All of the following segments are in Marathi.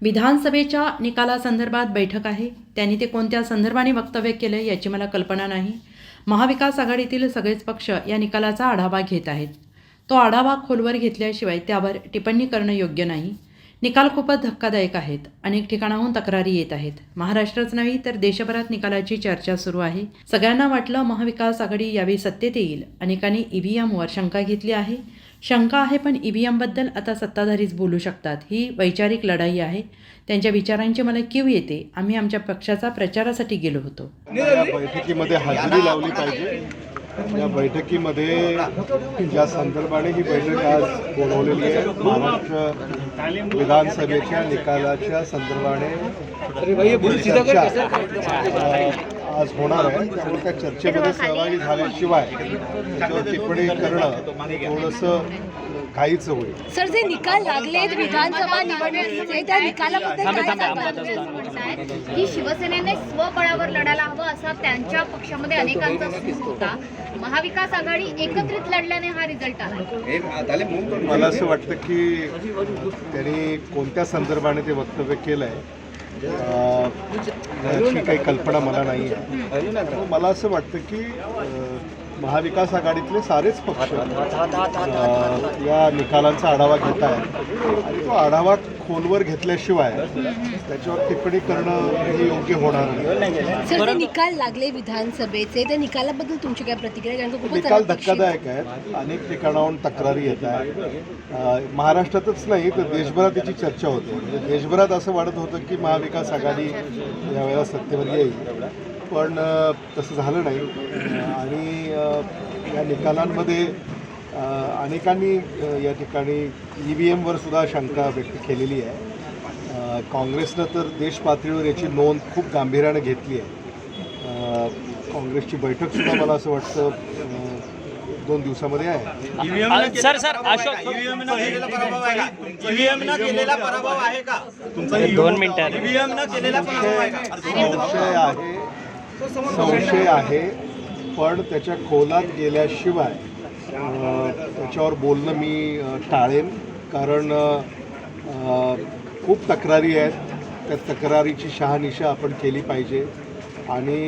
विधानसभेच्या निकालासंदर्भात बैठक आहे. त्यांनी ते कोणत्या संदर्भाने वक्तव्य केलं याची मला कल्पना नाही. महाविकास आघाडीतील सगळेच पक्ष या निकालाचा आढावा घेत आहेत. तो आढावा खोलवर घेतल्याशिवाय त्यावर टिप्पणी करणं योग्य नाही. निकाल खूपच धक्कादायक आहेत. अनेक ठिकाणाहून तक्रारी येत आहेत. महाराष्ट्रच नव्हे तर देशभरात निकालाची चर्चा सुरू आहे. सगळ्यांना वाटलं महाविकास आघाडी यावेळी सत्तेत येईल. अनेकांनी ईव्हीएमवर शंका घेतली आहे. शंका आहे, पण ईव्हीएमबद्दल आता सत्ताधारीच बोलू शकतात. ही वैचारिक लढाई आहे. त्यांच्या विचारांची मला कीव येते. आम्ही आमच्या पक्षाचा प्रचारासाठी गेलो होतो. या बैठकीमध्ये हजेरी लावली पाहिजे. या बैठकीमध्ये ज्या संदर्भाने ही बैठक आज बोलवलेली आहे, महाराष्ट्र विधानसभेच्या निकालाच्या संदर्भाने चर्चा आज होणार आहे. त्यामुळे त्या चर्चेमध्ये सहभागी झाल्याशिवाय त्याच्यावर टिप्पणी करणं थोडंसं घाईचं होईल. सर, जे निकाल लागलेत विधानसभा निवडणुकीचे त्या निकालाबद्दल काय सांगाल? की शिवसेनेने स्वबळावर लढायला हवं असा त्यांच्या पक्षामध्ये अनेकांचा सूर होता. महाविकास आघाडी एकत्रित लढल्याने हा रिझल्ट आला. मला असं वाटतं की त्यांनी कोणत्या संदर्भाने ते वक्तव्य केलं आहे याची काही कल्पना मला नाही आहे. मला असं वाटतं की महाविकास आघाडीतले सारेच पक्ष या निकालांचा आढावा घेत आहेत आणि तो आढावा खोलवर घेतल्याशिवाय त्याच्यावर टिप्पणी करणं हे योग्य होणार नाही. सर, जे निकाल लागले विधानसभेचे त्या निकालाबद्दल तुमची काय प्रतिक्रिया? निकाल धक्कादायक आहेत. अनेक ठिकाणाहून तक्रारी येत आहेत. महाराष्ट्रातच नाही तर देशभरात त्याची चर्चा होते. म्हणजे देशभरात असं वाटत होतं की महाविकास आघाडी यावेळेला सत्तेवर येईल, पण तसं झालं नाही. आणि या निकालांमध्ये अनेकांनी या ठिकाणी ईव्हीएमवर सुद्धा शंका व्यक्त केलेली आहे. काँग्रेसनं तर देश पातळीवर याची नोंद खूप गांभीर्याने घेतली आहे. काँग्रेसची बैठकसुद्धा मला असं वाटतं 2 दिवसामध्ये आहे. सर अशोक ईव्हीएम न केलेला पराभव आहे का? 2 मिनिटात ईव्हीएम न केलेला पराभव आहे का? संशय आहे, पण त्याच्या खोलात गेल्याशिवाय त्याच्यावर बोलणं मी टाळेन. कारण खूप तक्रारी आहेत. त्या तक्रारीची शहानिशा आपण केली पाहिजे. आणि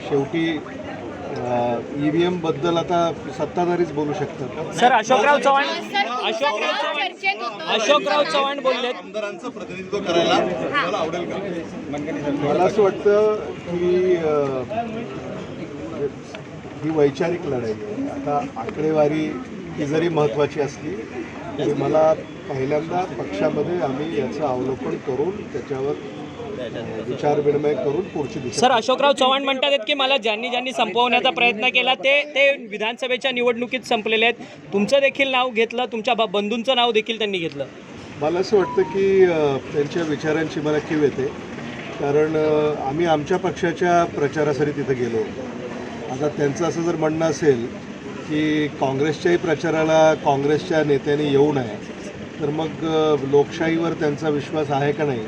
शेवटी ईव्हीएमबद्दल आता सत्ताधारीच बोलू शकतात. सर अशोकराव चव्हाण बोललेत. आमदारांचं प्रतिनिधित्व करायला मला आवडेल का? मला असं वाटतं की ही वैचारिक लढाई आहे. आता आकडेवारी ही जरी महत्त्वाची असली तरी मला पहिल्यांदा पक्षामध्ये आम्ही याचं अवलोकन करून त्याच्यावर विचार विनिमय करून पुढची दिशा. सर अशोकराव चव्हाण म्हणतात की मला ज्यांनी संपवण्याचा प्रयत्न केला ते विधानसभेच्या निवडणुकीत संपलेले आहेत. तुमचं देखील नाव घेतलं, तुमच्या बंधूंचं नाव देखील त्यांनी घेतलं. मला असं वाटतं की त्यांच्या विचारांची मला कीव येते. कारण आम्ही आमच्या पक्षाच्या प्रचारासाठी तिथं गेलो होतो. आता त्यांचं असं जर म्हणणं असेल की काँग्रेसच्याही प्रचाराला काँग्रेसच्या नेत्यांनी येऊ नये, तर मग लोकशाहीवर त्यांचा विश्वास आहे का नाही,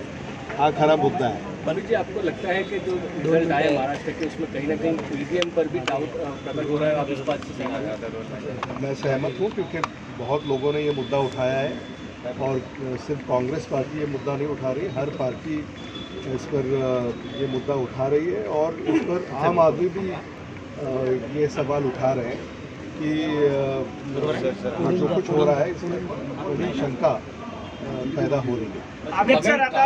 हा खरा मुद्दा है. पर जी आपको लगता है कि जो रिजल्ट आया महाराष्ट्र के उसमें कहीं ना कहीं ईवीएम पर भी डाउट प्रकट हो रहा है? आप इस बात से सहमत? मैं सहमत हूँ क्योंकि बहुत लोगों ने ये मुद्दा उठाया है और सिर्फ कांग्रेस पार्टी ये मुद्दा नहीं उठा रही, हर पार्टी इस पर ये मुद्दा उठा रही है. और इस पर आम आदमी भी ये सवाल उठा रहे हैं कि जो कुछ हो रहा है इसमें थोड़ी शंका पैदा हो रही है. आबिद सर, आता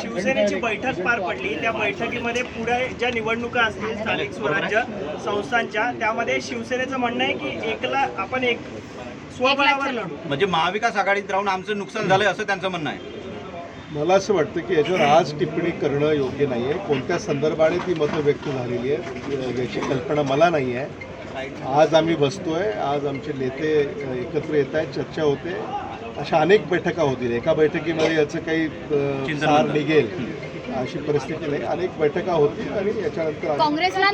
शिवसेनेची बैठक पार पडली. त्या बैठकीमध्ये पुढे ज्या निवडणुका असतील स्थानिक स्वराज्य संस्थांच्या, त्यामध्ये शिवसेनेचं म्हणणं आहे की आपण स्वबळावर लढू. म्हणजे महाविकास आघाडीत राहून आमचं नुकसान झालंय असं त्यांचं म्हणणं आहे. मला असं वाटतं की याच्यावर आज टिप्पणी करणं योग्य नाही आहे. कोणत्या संदर्भाने ती मतं व्यक्त झालेली आहेत याची कल्पना मला नाही आहे. आज आम्ही बसतोय, आज आमचे नेते एकत्र येत आहेत, चर्चा होते. अशा अनेक बैठका होतील. एका बैठकीमध्ये याचं काही सार निघेल अशी परिस्थिती नाही. अनेक बैठका होतील आणि याच्यानंतर काँग्रेसला